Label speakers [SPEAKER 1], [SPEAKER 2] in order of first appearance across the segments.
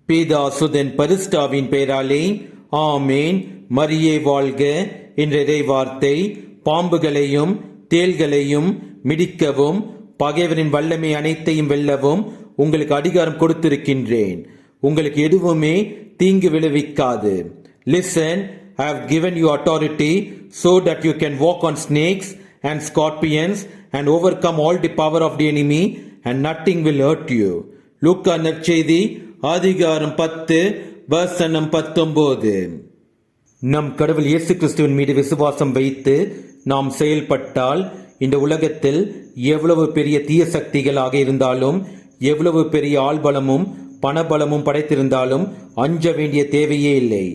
[SPEAKER 1] பிதா சுதன் பரிசுத்தாவின் பெயராலே ஆமேன். மரியே வாழ்க என்ற இறை வார்த்தை பாம்புகளையும் தேள்களையும் மிதிக்கவும் பகைவரின் வல்லமை அனைத்தையும் வெல்லவும் உங்களுக்கு அதிகாரம் கொடுத்திருக்கின்றேன். உங்களுக்கு எதுவுமே தீங்கு விளைவிக்காது. Listen, I have given you authority so that you can walk on snakes and scorpions and overcome all the power of the enemy and nothing will hurt you. லூக்கா நற்செய்தி அதிகாரம் 10 வசனம் 19. நம் கடவுள் இயேசு கிறிஸ்துவின் மீது விசுவாசம் வைத்து நாம் செயல்பட்டால் இந்த உலகத்தில் எவ்வளவு பெரிய தீய சக்திகளாக இருந்தாலும், எவ்வளவு பெரிய ஆள்பலமும் பணபலமும் படைத்திருந்தாலும் அஞ்ச வேண்டிய தேவையே இல்லை.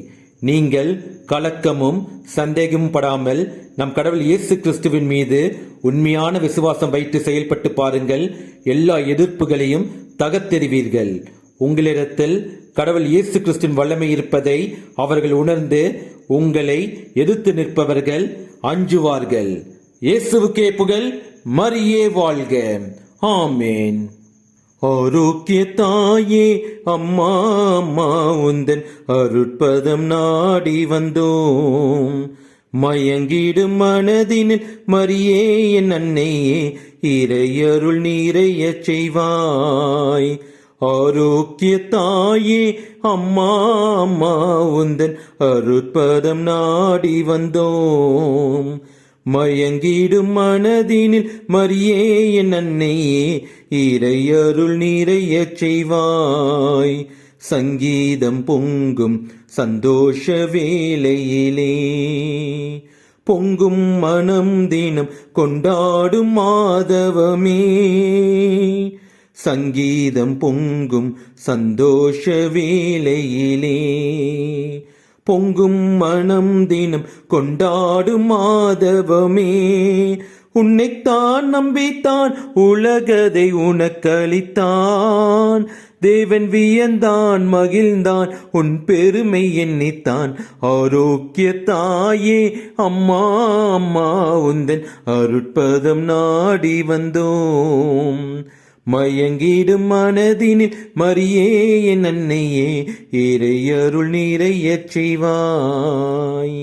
[SPEAKER 1] நீங்கள் கலக்கமும் சந்தேகமும் படாமல் நம் கடவுள் இயேசு கிறிஸ்துவின் மீது உண்மையான விசுவாசம் வைத்து செயல்பட்டு பாருங்கள். எல்லா எதிர்ப்புகளையும் தகர்த்தெறிவீர்கள். உங்களிடத்தில் கடவுள் இயேசு கிறிஸ்துவின் வல்லமை இருப்பதை அவர்கள் உணர்ந்து உங்களை எதிர்த்து நிற்பவர்கள் அஞ்சுவார்கள். இயேசுவுக்கே புகழ். மரியே வாழ்க. ஆமேன். ஆரோக்கிய தாயே அம்மா அம்மா உந்தன் அருட்பதம் நாடி வந்தோம். மயங்கிடும் மனதினில் மரியே என் அன்னையே இறையருள் நீரையச் செய்வாய். ஆரோக்கிய தாயே அம்மா அம்மா உந்தன் அருட்பதம் நாடி வந்தோம். மயங்கிடும் மனதினில் மரியே என் அன்னையே இறையருள் நிறையச் செய்வாய். சங்கீதம் பொங்கும் சந்தோஷ வேளையிலே பொங்கும் மனம் தினம் கொண்டாடும் மாதவமே. சங்கீதம் பொங்கும் சந்தோஷ வேளையிலே பொங்கும் மனம் தினம் கொண்டாடும் மாதவமே. உன்னைத்தான் நம்பித்தான் உலகதை உனக்களித்தான். தேவன் வியந்தான் மகிழ்ந்தான் உன் பெருமை எண்ணித்தான். ஆரோக்கிய தாயே அம்மா அம்மா உந்தன் அருட்பதம் நாடி வந்தோம். மயங்கிடும் மனதினில் மரியே என் அன்னையே இறையருள் நிறையச் செய்வாய்.